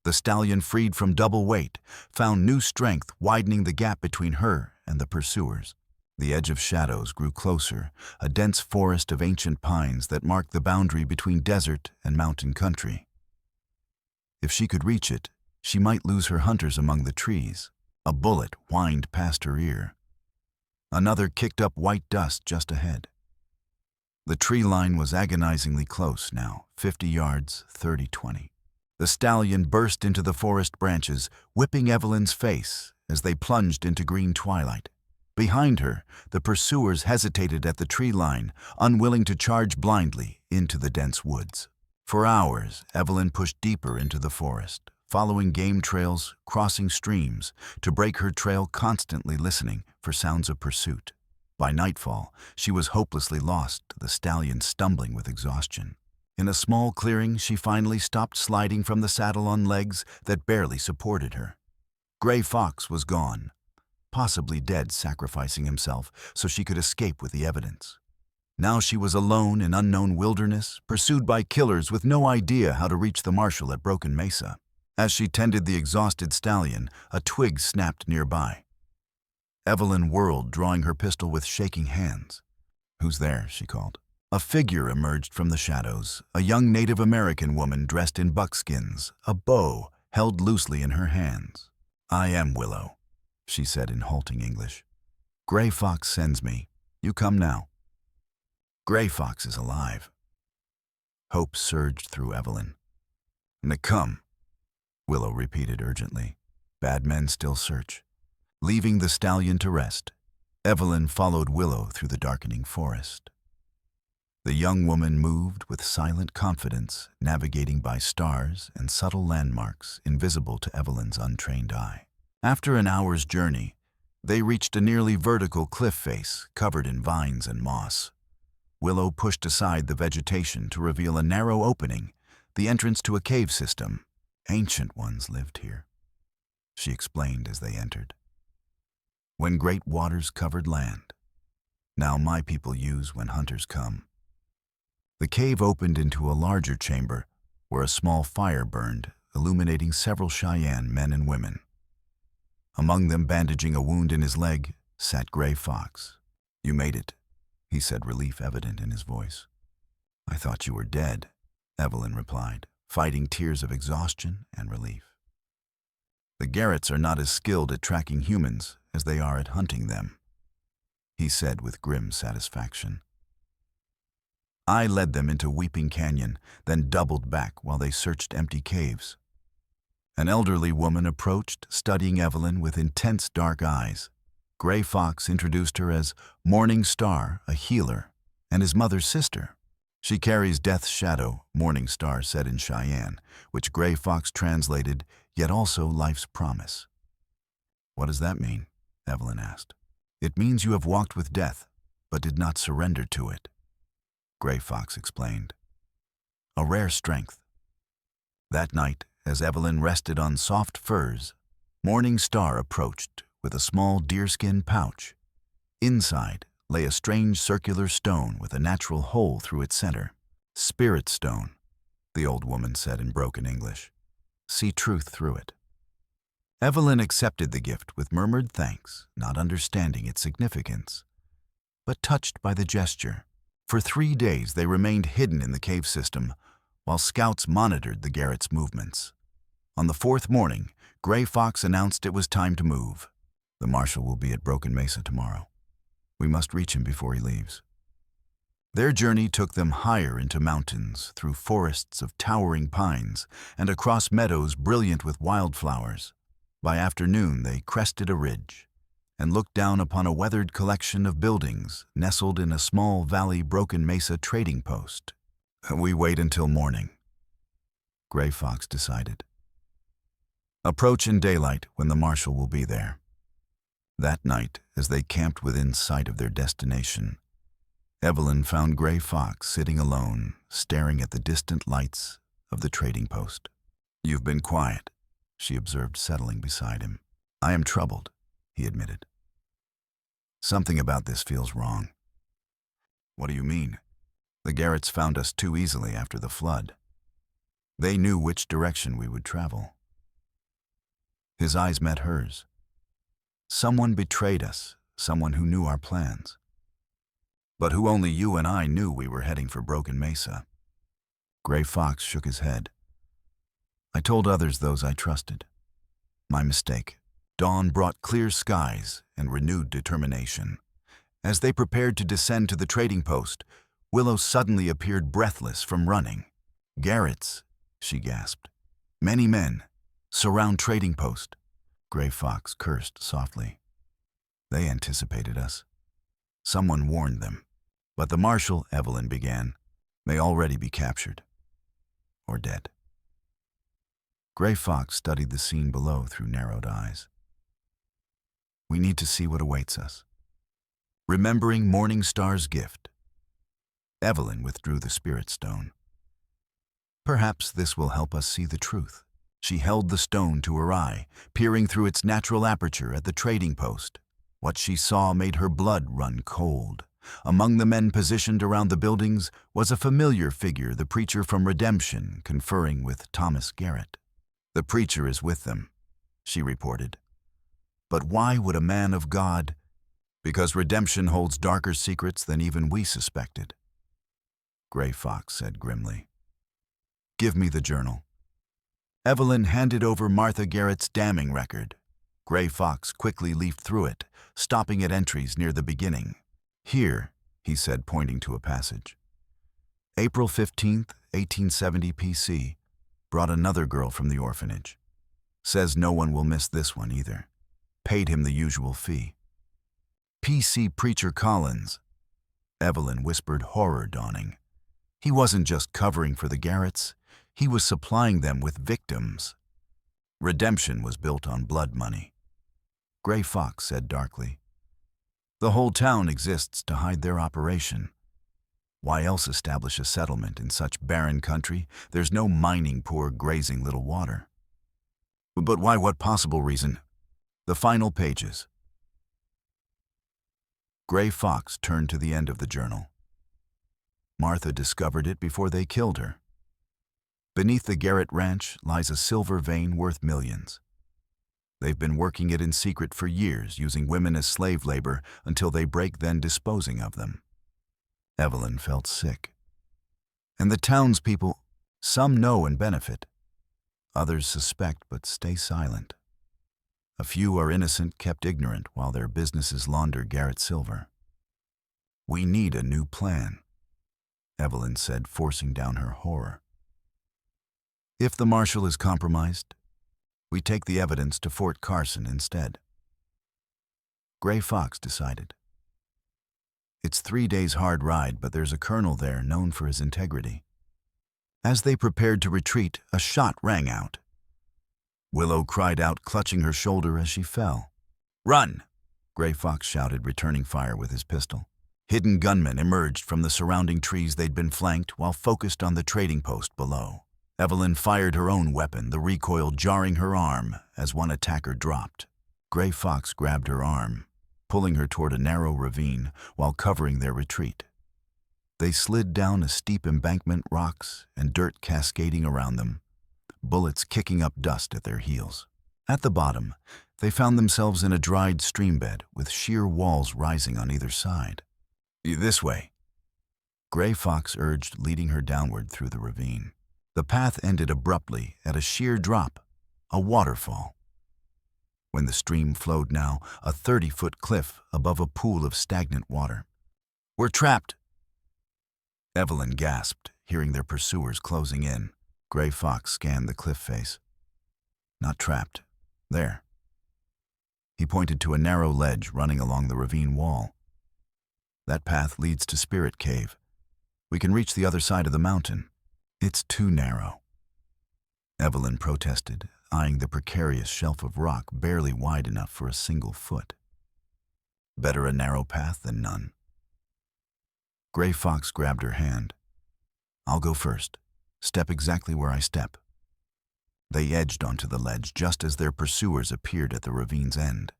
The stallion, freed from double weight, found new strength, widening the gap between her and the pursuers. The edge of shadows grew closer, a dense forest of ancient pines that marked the boundary between desert and mountain country. If she could reach it, she might lose her hunters among the trees. A bullet whined past her ear. Another kicked up white dust just ahead. The tree line was agonizingly close now, 50 yards, 30-20. The stallion burst into the forest branches, whipping Evelyn's face as they plunged into green twilight. Behind her, the pursuers hesitated at the tree line, unwilling to charge blindly into the dense woods. For hours, Evelyn pushed deeper into the forest, following game trails, crossing streams, to break her trail, constantly listening for sounds of pursuit. By nightfall, she was hopelessly lost, the stallion stumbling with exhaustion. In a small clearing, she finally stopped sliding from the saddle on legs that barely supported her. Gray Fox was gone, possibly dead, sacrificing himself so she could escape with the evidence. Now she was alone in unknown wilderness, pursued by killers with no idea how to reach the marshal at Broken Mesa. As she tended the exhausted stallion, a twig snapped nearby. Evelyn whirled, drawing her pistol with shaking hands. "Who's there?" she called. A figure emerged from the shadows, a young Native American woman dressed in buckskins, a bow held loosely in her hands. "I am Willow," she said in halting English. "Gray Fox sends me. You come now." Gray Fox is alive. Hope surged through Evelyn. "Come," Willow repeated urgently. "Bad men still search." Leaving the stallion to rest, Evelyn followed Willow through the darkening forest. The young woman moved with silent confidence, navigating by stars and subtle landmarks invisible to Evelyn's untrained eye. After an hour's journey, they reached a nearly vertical cliff face covered in vines and moss. Willow pushed aside the vegetation to reveal a narrow opening, the entrance to a cave system. "Ancient ones lived here," she explained as they entered. "When great waters covered land. Now my people use when hunters come." The cave opened into a larger chamber where a small fire burned, illuminating several Cheyenne men and women. Among them, bandaging a wound in his leg, sat Gray Fox. "You made it," he said, relief evident in his voice. "I thought you were dead," Evelyn replied, fighting tears of exhaustion and relief. "The Garrets are not as skilled at tracking humans as they are at hunting them," he said with grim satisfaction. "I led them into Weeping Canyon, then doubled back while they searched empty caves." An elderly woman approached, studying Evelyn with intense dark eyes. Gray Fox introduced her as Morning Star, a healer, and his mother's sister. "She carries Death's shadow," Morning Star said in Cheyenne, which Gray Fox translated, "yet also life's promise." "What does that mean?" Evelyn asked. "It means you have walked with death, but did not surrender to it," Gray Fox explained. "A rare strength." That night, as Evelyn rested on soft furs, Morning Star approached with a small deerskin pouch. Inside lay a strange circular stone with a natural hole through its center. "Spirit stone," the old woman said in broken English. "See truth through it." Evelyn accepted the gift with murmured thanks, not understanding its significance, but touched by the gesture. For 3 days they remained hidden in the cave system, while scouts monitored the Garret's movements. On the 4th morning, Gray Fox announced it was time to move. "The marshal will be at Broken Mesa tomorrow. We must reach him before he leaves." Their journey took them higher into mountains, through forests of towering pines, and across meadows brilliant with wildflowers. By afternoon, they crested a ridge and looked down upon a weathered collection of buildings nestled in a small valley Broken Mesa trading post. "We wait until morning," Gray Fox decided. "Approach in daylight when the marshal will be there." That night, as they camped within sight of their destination, Evelyn found Gray Fox sitting alone, staring at the distant lights of the trading post. "You've been quiet," she observed, settling beside him. "I am troubled," he admitted. "Something about this feels wrong." "What do you mean?" "The Garrets found us too easily after the flood. They knew which direction we would travel." His eyes met hers. "Someone betrayed us, someone who knew our plans. But who only you and I knew we were heading for Broken Mesa. Gray Fox shook his head. I told others, those I trusted. My mistake. Dawn brought clear skies and renewed determination. As they prepared to descend to the trading post, Willow suddenly appeared breathless from running. "Garret's," she gasped. "Many men. Surround trading post." Gray Fox cursed softly. They anticipated us. Someone warned them. But the marshal, Evelyn began, may already be captured. Or dead. Gray Fox studied the scene below through narrowed eyes. We need to see what awaits us. Remembering Morning Star's gift, Evelyn withdrew the spirit stone. Perhaps this will help us see the truth. She held the stone to her eye, peering through its natural aperture at the trading post. What she saw made her blood run cold. Among the men positioned around the buildings was a familiar figure, the preacher from Redemption, conferring with Thomas Garret. "The preacher is with them," she reported. "But why would a man of God?" "Because Redemption holds darker secrets than even we suspected," Gray Fox said grimly. "Give me the journal." Evelyn handed over Martha Garrett's damning record. Gray Fox quickly leafed through it, stopping at entries near the beginning. "Here," he said, pointing to a passage. "April 15th, 1870 PC. Brought another girl from the orphanage. Says no one will miss this one either. Paid him the usual fee." "PC Preacher Collins," Evelyn whispered, horror dawning. "He wasn't just covering for the Garretts, he was supplying them with victims." "Redemption was built on blood money," Gray Fox said darkly. "The whole town exists to hide their operation. Why else establish a settlement in such barren country? There's no mining poor grazing little water." "But why? What possible reason?" "The final pages." Gray Fox turned to the end of the journal. Martha discovered it before they killed her. Beneath the Garret ranch lies a silver vein worth millions. They've been working it in secret for years, using women as slave labor until they break, then disposing of them. Evelyn felt sick. And the townspeople, some know and benefit. Others suspect but stay silent. A few are innocent, kept ignorant while their businesses launder Garret silver. "We need a new plan," Evelyn said, forcing down her horror. "If the marshal is compromised, we take the evidence to Fort Carson instead." Gray Fox decided. "It's 3 days' hard ride, but there's a colonel there known for his integrity." As they prepared to retreat, a shot rang out. Willow cried out, clutching her shoulder as she fell. "Run!" Gray Fox shouted, returning fire with his pistol. Hidden gunmen emerged from the surrounding trees. They'd been flanked while focused on the trading post below. Evelyn fired her own weapon, the recoil jarring her arm as one attacker dropped. Gray Fox grabbed her arm, pulling her toward a narrow ravine while covering their retreat. They slid down a steep embankment, rocks and dirt cascading around them, bullets kicking up dust at their heels. At the bottom, they found themselves in a dried streambed with sheer walls rising on either side. "This way," Gray Fox urged, leading her downward through the ravine. The path ended abruptly at a sheer drop, a waterfall. When the stream flowed now, a 30-foot cliff above a pool of stagnant water. "We're trapped," Evelyn gasped, hearing their pursuers closing in. Gray Fox scanned the cliff face. "Not trapped. There." He pointed to a narrow ledge running along the ravine wall. "That path leads to Spirit Cave. We can reach the other side of the mountain." "It's too narrow," Evelyn protested, eyeing the precarious shelf of rock barely wide enough for a single foot. "Better a narrow path than none." Gray Fox grabbed her hand. "I'll go first. Step exactly where I step." They edged onto the ledge just as their pursuers appeared at the ravine's end.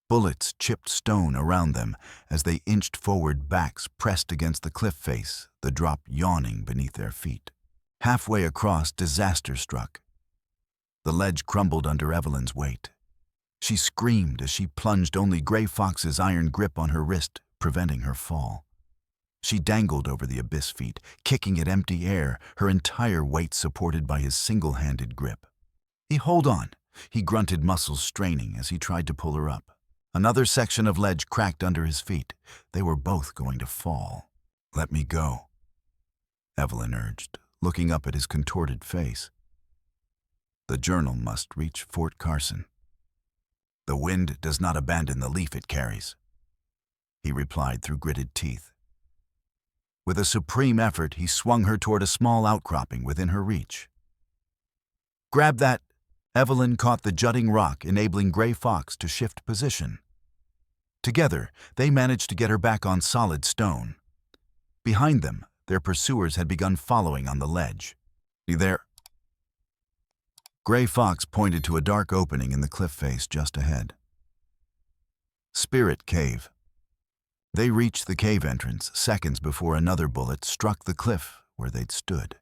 Bullets chipped stone around them as they inched forward, backs pressed against the cliff face, the drop yawning beneath their feet. Halfway across, disaster struck. The ledge crumbled under Evelyn's weight. She screamed as she plunged, only Gray Fox's iron grip on her wrist preventing her fall. She dangled over the abyss feet, kicking at empty air, her entire weight supported by his single-handed grip. Hold on, he grunted, muscles straining as he tried to pull her up. Another section of ledge cracked under his feet. They were both going to fall. Let me go, Evelyn urged, looking up at his contorted face. The journal must reach Fort Carson. The wind does not abandon the leaf it carries, he replied through gritted teeth. With a supreme effort, he swung her toward a small outcropping within her reach. Grab that! Evelyn caught the jutting rock, enabling Gray Fox to shift position. Together, they managed to get her back on solid stone. Behind them, their pursuers had begun following on the ledge. You there? Gray Fox pointed to a dark opening in the cliff face just ahead. Spirit Cave. They reached the cave entrance seconds before another bullet struck the cliff where they'd stood.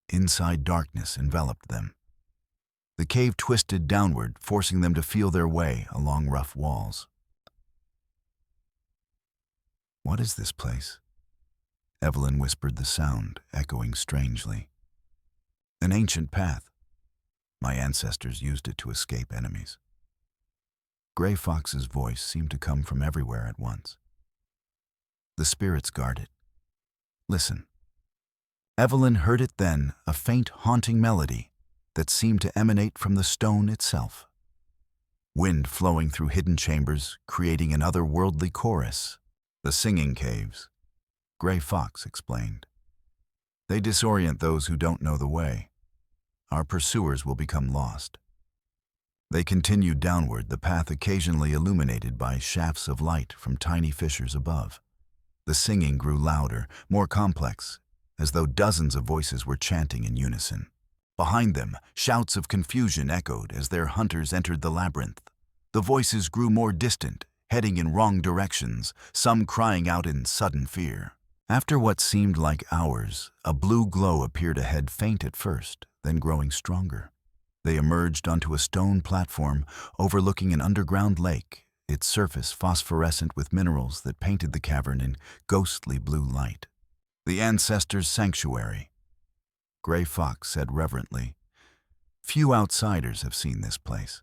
Inside, darkness enveloped them. The cave twisted downward, forcing them to feel their way along rough walls. What is this place? Evelyn whispered, the sound echoing strangely. An ancient path. My ancestors used it to escape enemies. Gray Fox's voice seemed to come from everywhere at once. The spirits guard it. Listen. Evelyn heard it then, a faint, haunting melody that seemed to emanate from the stone itself. Wind flowing through hidden chambers, creating an otherworldly chorus. The singing caves, Gray Fox explained. They disorient those who don't know the way. Our pursuers will become lost. They continued downward, the path occasionally illuminated by shafts of light from tiny fissures above. The singing grew louder, more complex, as though dozens of voices were chanting in unison. Behind them, shouts of confusion echoed as their hunters entered the labyrinth. The voices grew more distant, heading in wrong directions, some crying out in sudden fear. After what seemed like hours, a blue glow appeared ahead, faint at first, then growing stronger. They emerged onto a stone platform overlooking an underground lake, its surface phosphorescent with minerals that painted the cavern in ghostly blue light. The ancestors' sanctuary, Gray Fox said reverently. Few outsiders have seen this place.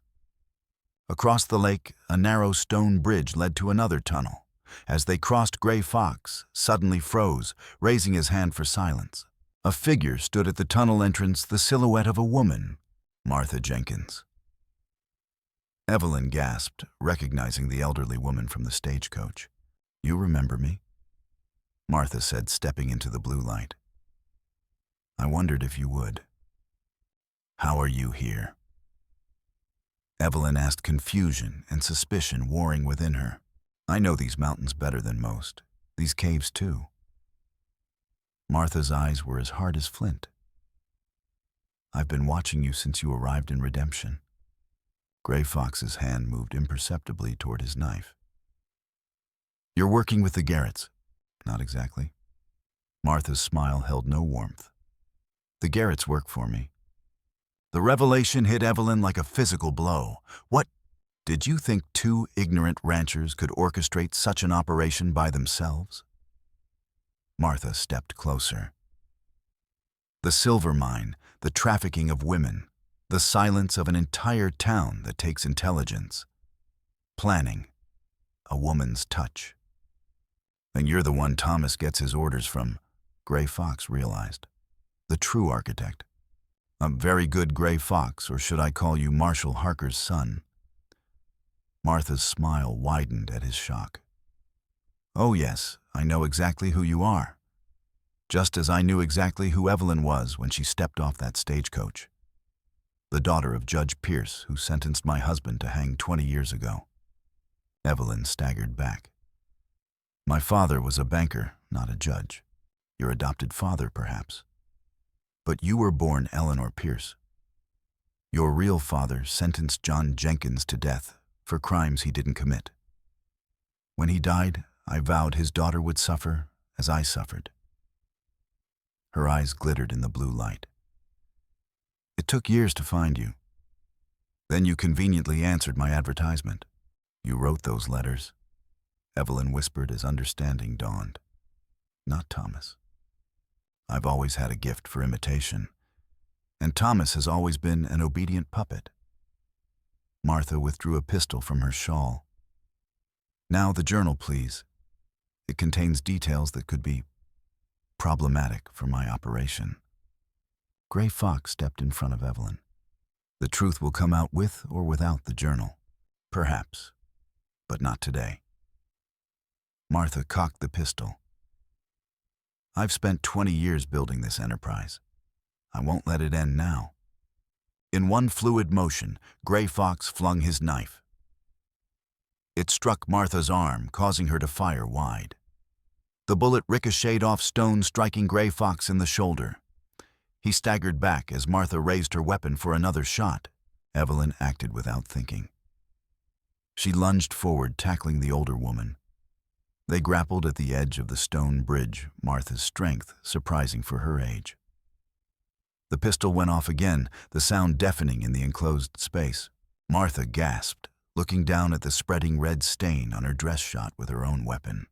Across the lake, a narrow stone bridge led to another tunnel. As they crossed, Gray Fox suddenly froze, raising his hand for silence. A figure stood at the tunnel entrance, the silhouette of a woman, Martha Jenkins. Evelyn gasped, recognizing the elderly woman from the stagecoach. You remember me? Martha said, stepping into the blue light. I wondered if you would. How are you here? Evelyn asked, confusion and suspicion warring within her. I know these mountains better than most, these caves too. Martha's eyes were as hard as flint. I've been watching you since you arrived in Redemption. Gray Fox's hand moved imperceptibly toward his knife. You're working with the Garrets? Not exactly. Martha's smile held no warmth. The Garrets work for me. The revelation hit Evelyn like a physical blow. What? Did you think two ignorant ranchers could orchestrate such an operation by themselves? Martha stepped closer. The silver mine, the trafficking of women, the silence of an entire town that takes intelligence. Planning. A woman's touch. And you're the one Thomas gets his orders from, Gray Fox realized. The true architect. A very good Gray Fox, or should I call you Marshall Harker's son? Martha's smile widened at his shock. Oh yes, I know exactly who you are. Just as I knew exactly who Evelyn was when she stepped off that stagecoach. The daughter of Judge Pierce, who sentenced my husband to hang 20 years ago. Evelyn staggered back. My father was a banker, not a judge. Your adopted father, perhaps. But you were born Eleanor Pierce. Your real father sentenced John Jenkins to death for crimes he didn't commit. When he died, I vowed his daughter would suffer as I suffered. Her eyes glittered in the blue light. It took years to find you. Then you conveniently answered my advertisement. You wrote those letters, Evelyn whispered as understanding dawned. Not Thomas. I've always had a gift for imitation, and Thomas has always been an obedient puppet. Martha withdrew a pistol from her shawl. Now the journal, please. It contains details that could be problematic for my operation. Gray Fox stepped in front of Evelyn. The truth will come out with or without the journal. Perhaps, but not today. Martha cocked the pistol. I've spent 20 years building this enterprise. I won't let it end now. In one fluid motion, Gray Fox flung his knife. It struck Martha's arm, causing her to fire wide. The bullet ricocheted off stone, striking Gray Fox in the shoulder. He staggered back as Martha raised her weapon for another shot. Evelyn acted without thinking. She lunged forward, tackling the older woman. They grappled at the edge of the stone bridge, Martha's strength surprising for her age. The pistol went off again, the sound deafening in the enclosed space. Martha gasped, looking down at the spreading red stain on her dress shot with her own weapon.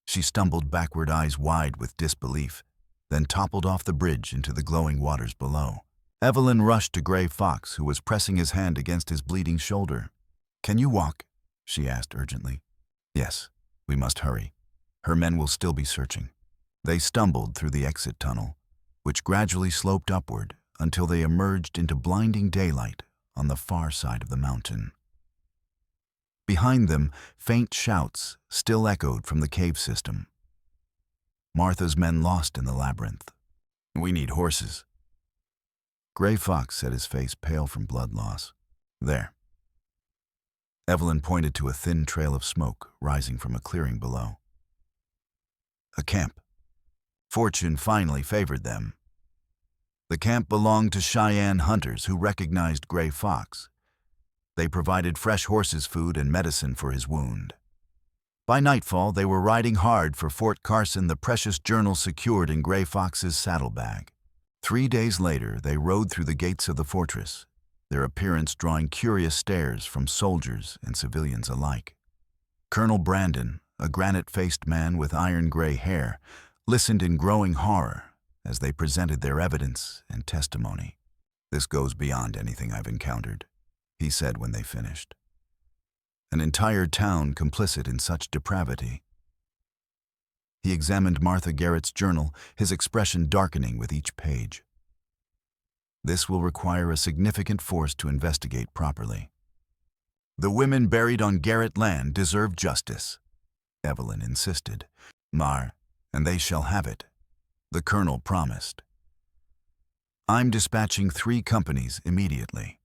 She stumbled backward, eyes wide with disbelief, then toppled off the bridge into the glowing waters below. Evelyn rushed to Gray Fox, who was pressing his hand against his bleeding shoulder. "Can you walk?" she asked urgently. "Yes, we must hurry. Her men will still be searching." They stumbled through the exit tunnel, which gradually sloped upward until they emerged into blinding daylight on the far side of the mountain. Behind them, faint shouts still echoed from the cave system. Martha's men lost in the labyrinth. "We need horses." Gray Fox said, his face pale from blood loss. "There." Evelyn pointed to a thin trail of smoke rising from a clearing below. A camp. Fortune finally favored them. The camp belonged to Cheyenne hunters who recognized Gray Fox. They provided fresh horses, food, and medicine for his wound. By nightfall, they were riding hard for Fort Carson, the precious journal secured in Gray Fox's saddlebag. 3 days later, they rode through the gates of the fortress, their appearance drawing curious stares from soldiers and civilians alike. Colonel Brandon, a granite-faced man with iron-gray hair, listened in growing horror as they presented their evidence and testimony. "This goes beyond anything I've encountered," he said when they finished. "An entire town complicit in such depravity." He examined Martha Garrett's journal, his expression darkening with each page. "This will require a significant force to investigate properly. The women buried on Garret land deserve justice," Evelyn insisted. "And they shall have it," the colonel promised. "I'm dispatching 3 companies immediately.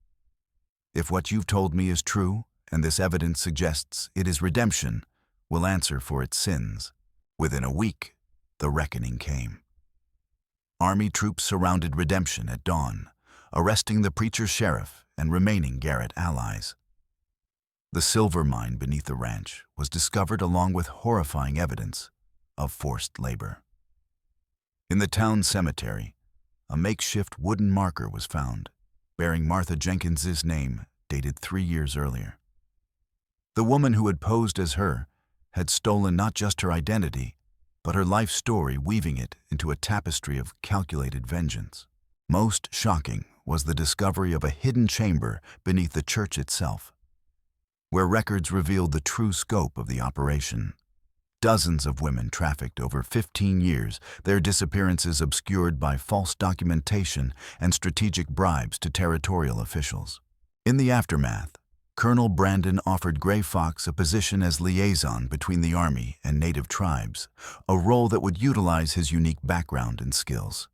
If what you've told me is true, and this evidence suggests it is redemption, will answer for its sins." Within a week, the reckoning came. Army troops surrounded Redemption at dawn, arresting the preacher sheriff and remaining Garret allies. The silver mine beneath the ranch was discovered along with horrifying evidence of forced labor. In the town cemetery, a makeshift wooden marker was found, bearing Martha Jenkins's name, dated 3 years earlier. The woman who had posed as her had stolen not just her identity, but her life story, weaving it into a tapestry of calculated vengeance. Most shocking was the discovery of a hidden chamber beneath the church itself, where records revealed the true scope of the operation. Dozens of women trafficked over 15 years, their disappearances obscured by false documentation and strategic bribes to territorial officials. In the aftermath, Colonel Brandon offered Gray Fox a position as liaison between the Army and native tribes, a role that would utilize his unique background and skills.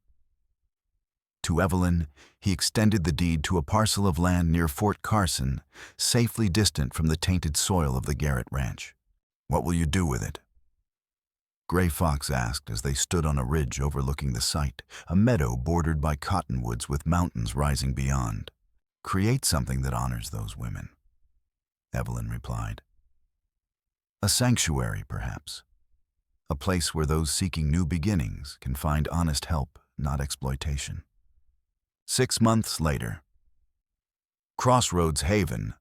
To Evelyn, he extended the deed to a parcel of land near Fort Carson, safely distant from the tainted soil of the Garret Ranch. "What will you do with it?" Gray Fox asked as they stood on a ridge overlooking the site, a meadow bordered by cottonwoods with mountains rising beyond. "Create something that honors those women," Evelyn replied. "A sanctuary, perhaps. A place where those seeking new beginnings can find honest help, not exploitation." 6 months later. Crossroads Haven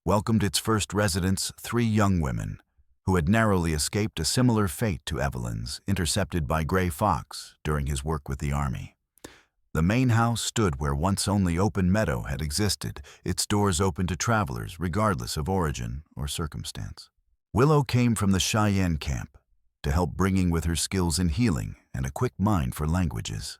welcomed its first residents, 3 young women, who had narrowly escaped a similar fate to Evelyn's, intercepted by Gray Fox during his work with the army. The main house stood where once only open meadow had existed, its doors open to travelers regardless of origin or circumstance. Willow came from the Cheyenne camp to help, bringing with her skills in healing and a quick mind for languages.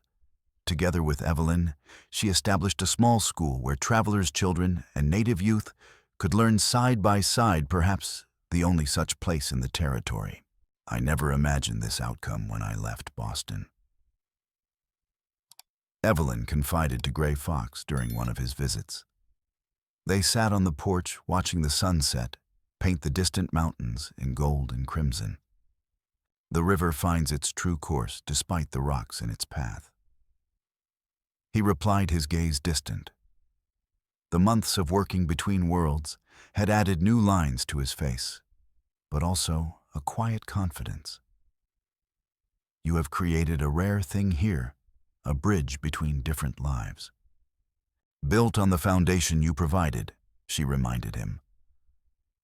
Together with Evelyn, she established a small school where travelers' children and native youth could learn side by side, perhaps the only such place in the territory. I never imagined this outcome when I left Boston, Evelyn confided to Gray Fox during one of his visits. They sat on the porch watching the sunset paint the distant mountains in gold and crimson. The river finds its true course despite the rocks in its path. He replied, his gaze distant. The months of working between worlds had added new lines to his face, but also a quiet confidence. You have created a rare thing here, a bridge between different lives. Built on the foundation you provided, she reminded him.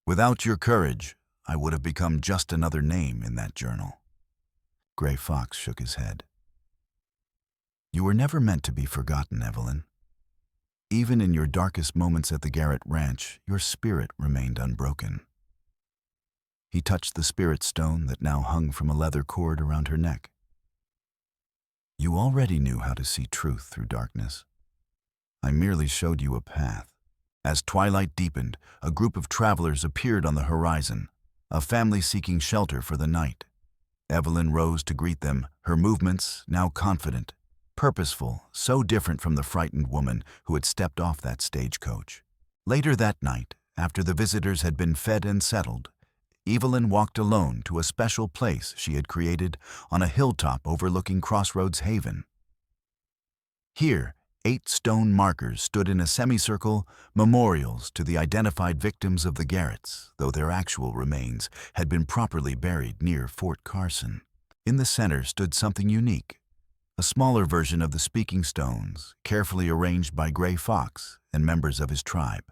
Without your courage, I would have become just another name in that journal. Gray Fox shook his head. You were never meant to be forgotten, Evelyn. Even in your darkest moments at the Garret ranch, your spirit remained unbroken. He touched the spirit stone that now hung from a leather cord around her neck. You already knew how to see truth through darkness. I merely showed you a path. As twilight deepened, a group of travelers appeared on the horizon, a family seeking shelter for the night. Evelyn rose to greet them, her movements now confident, purposeful, so different from the frightened woman who had stepped off that stagecoach. Later that night, after the visitors had been fed and settled, Evelyn walked alone to a special place she had created on a hilltop overlooking Crossroads Haven. Here, 8 stone markers stood in a semicircle, memorials to the identified victims of the Garrets, though their actual remains had been properly buried near Fort Carson. In the center stood something unique, a smaller version of the speaking stones, carefully arranged by Gray Fox and members of his tribe.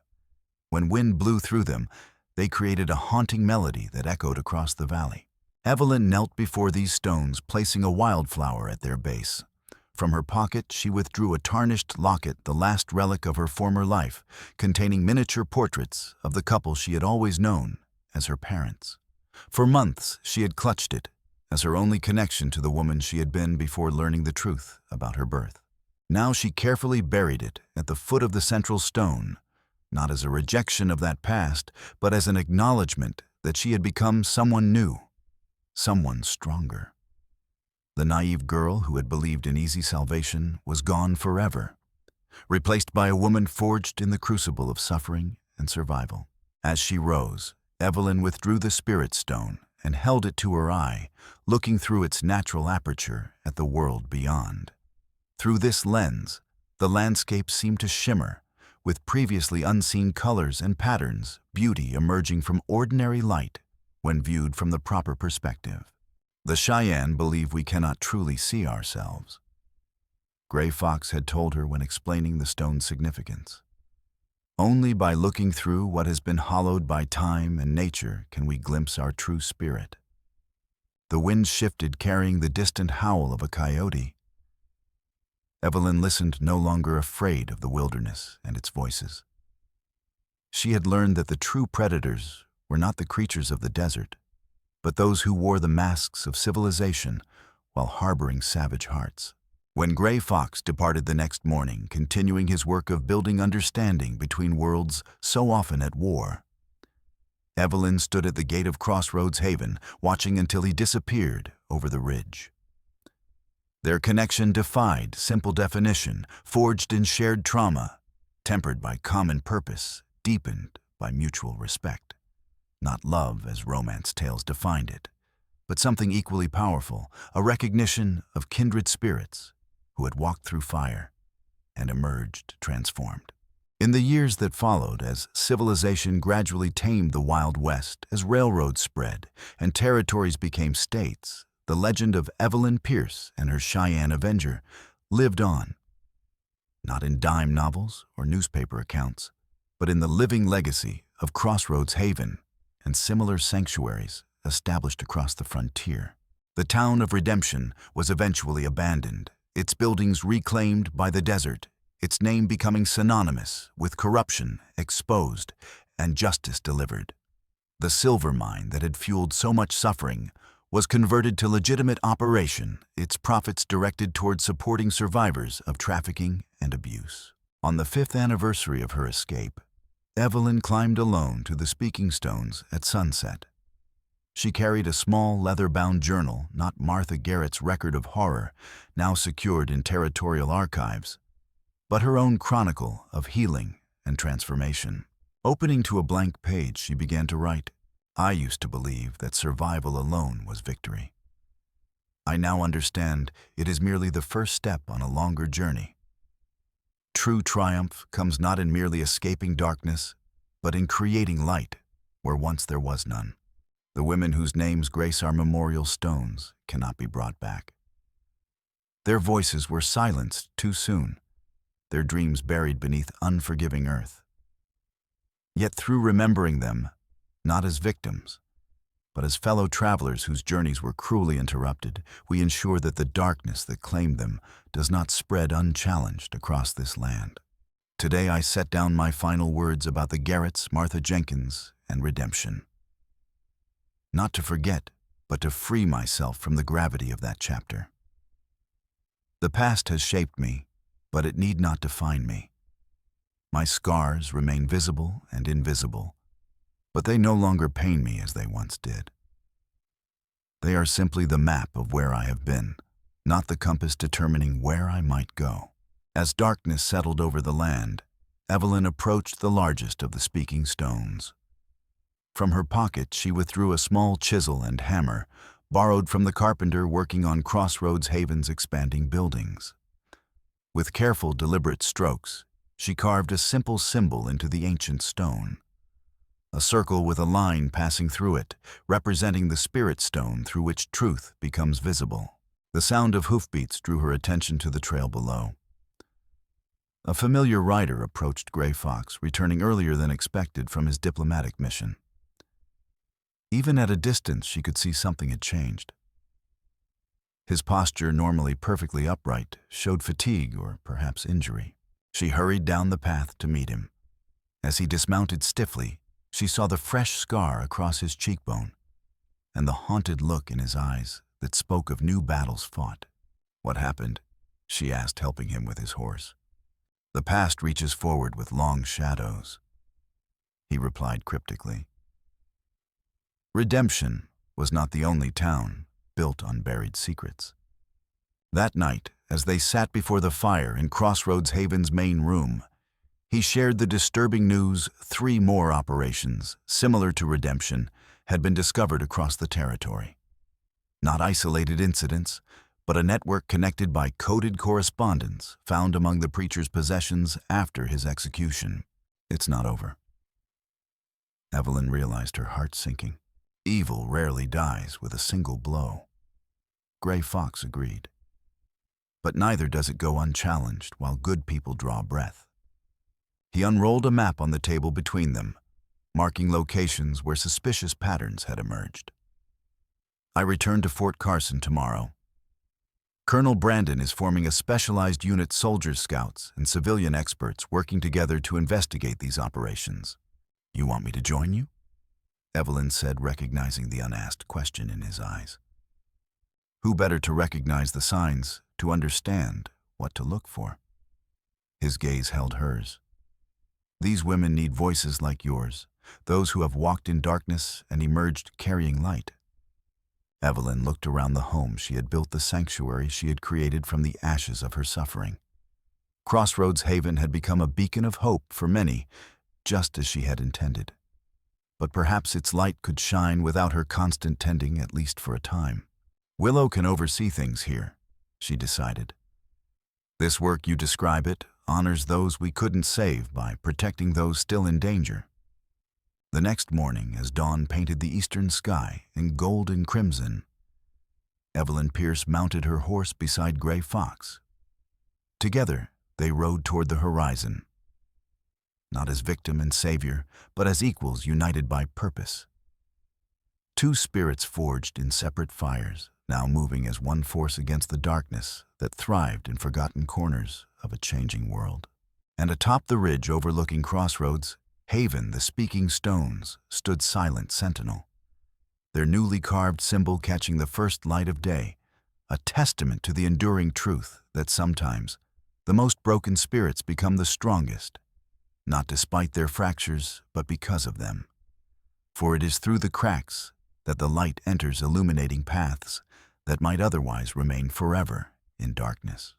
When wind blew through them, they created a haunting melody that echoed across the valley. Evelyn knelt before these stones, placing a wildflower at their base. From her pocket, she withdrew a tarnished locket, the last relic of her former life, containing miniature portraits of the couple she had always known as her parents. For months, she had clutched it as her only connection to the woman she had been before learning the truth about her birth. Now she carefully buried it at the foot of the central stone, not as a rejection of that past, but as an acknowledgement that she had become someone new, someone stronger. The naive girl who had believed in easy salvation was gone forever, replaced by a woman forged in the crucible of suffering and survival. As she rose, Evelyn withdrew the spirit stone and held it to her eye, looking through its natural aperture at the world beyond. Through this lens, the landscape seemed to shimmer, with previously unseen colors and patterns, beauty emerging from ordinary light when viewed from the proper perspective. The Cheyenne believe we cannot truly see ourselves, Gray Fox had told her when explaining the stone's significance. Only by looking through what has been hollowed by time and nature can we glimpse our true spirit. The wind shifted, carrying the distant howl of a coyote. Evelyn listened, no longer afraid of the wilderness and its voices. She had learned that the true predators were not the creatures of the desert, but those who wore the masks of civilization while harboring savage hearts. When Gray Fox departed the next morning, continuing his work of building understanding between worlds so often at war, Evelyn stood at the gate of Crossroads Haven, watching until he disappeared over the ridge. Their connection defied simple definition, forged in shared trauma, tempered by common purpose, deepened by mutual respect. Not love as romance tales defined it, but something equally powerful, a recognition of kindred spirits who had walked through fire and emerged transformed. In the years that followed, as civilization gradually tamed the Wild West, as railroads spread and territories became states, the legend of Evelyn Pierce and her Cheyenne Avenger lived on, not in dime novels or newspaper accounts, but in the living legacy of Crossroads Haven and similar sanctuaries established across the frontier. The town of Redemption was eventually abandoned, its buildings reclaimed by the desert, its name becoming synonymous with corruption exposed and justice delivered. The silver mine that had fueled so much suffering was converted to legitimate operation, its profits directed toward supporting survivors of trafficking and abuse. On the 5th anniversary of her escape, Evelyn climbed alone to the speaking stones at sunset. She carried a small leather-bound journal, not Martha Garrett's record of horror, now secured in territorial archives, but her own chronicle of healing and transformation. Opening to a blank page, she began to write, "I used to believe that survival alone was victory. I now understand it is merely the first step on a longer journey. True triumph comes not in merely escaping darkness, but in creating light where once there was none. The women whose names grace our memorial stones cannot be brought back. Their voices were silenced too soon, their dreams buried beneath unforgiving earth. Yet through remembering them, not as victims, but as fellow travelers whose journeys were cruelly interrupted, we ensure that the darkness that claimed them does not spread unchallenged across this land. Today I set down my final words about the Garretts, Martha Jenkins, and redemption. Not to forget, but to free myself from the gravity of that chapter. The past has shaped me, but it need not define me. My scars remain visible and invisible, but they no longer pain me as they once did. They are simply the map of where I have been, not the compass determining where I might go. As darkness settled over the land, Evelyn approached the largest of the speaking stones. From her pocket, she withdrew a small chisel and hammer, borrowed from the carpenter working on Crossroads Haven's expanding buildings. With careful, deliberate strokes, she carved a simple symbol into the ancient stone. A circle with a line passing through it, representing the spirit stone through which truth becomes visible. The sound of hoofbeats drew her attention to the trail below. A familiar rider approached Gray Fox, returning earlier than expected from his diplomatic mission. Even at a distance, she could see something had changed. His posture, normally perfectly upright, showed fatigue or perhaps injury. She hurried down the path to meet him. As he dismounted stiffly, she saw the fresh scar across his cheekbone and the haunted look in his eyes that spoke of new battles fought. "What happened?" she asked, helping him with his horse. "The past reaches forward with long shadows," he replied cryptically. Redemption was not the only town built on buried secrets. That night, as they sat before the fire in Crossroads Haven's main room, he shared the disturbing news 3 more operations, similar to Redemption, had been discovered across the territory. Not isolated incidents, but a network connected by coded correspondence found among the preacher's possessions after his execution. "It's not over." Evelyn realized, her heart sinking. Evil rarely dies with a single blow. Gray Fox agreed. But neither does it go unchallenged while good people draw breath. He unrolled a map on the table between them, marking locations where suspicious patterns had emerged. "I return to Fort Carson tomorrow. Colonel Brandon is forming a specialized unit, soldier scouts and civilian experts working together to investigate these operations. You want me to join you?" Evelyn said, recognizing the unasked question in his eyes. Who better to recognize the signs, to understand what to look for? His gaze held hers. "These women need voices like yours, those who have walked in darkness and emerged carrying light." Evelyn looked around the home she had built, the sanctuary she had created from the ashes of her suffering. Crossroads Haven had become a beacon of hope for many, just as she had intended. But perhaps its light could shine without her constant tending, at least for a time. "Willow can oversee things here," she decided. "This work, you describe it, honors those we couldn't save by protecting those still in danger." The next morning, as dawn painted the eastern sky in gold and crimson, Evelyn Pierce mounted her horse beside Gray Fox. Together, they rode toward the horizon. not as victim and savior, but as equals united by purpose. Two spirits forged in separate fires, now moving as one force against the darkness that thrived in forgotten corners of a changing world. And atop the ridge overlooking Crossroads, Haven, the speaking stones, stood silent sentinel, their newly carved symbol catching the first light of day, a testament to the enduring truth that sometimes the most broken spirits become the strongest, not despite their fractures, but because of them. For it is through the cracks that the light enters, illuminating paths that might otherwise remain forever in darkness.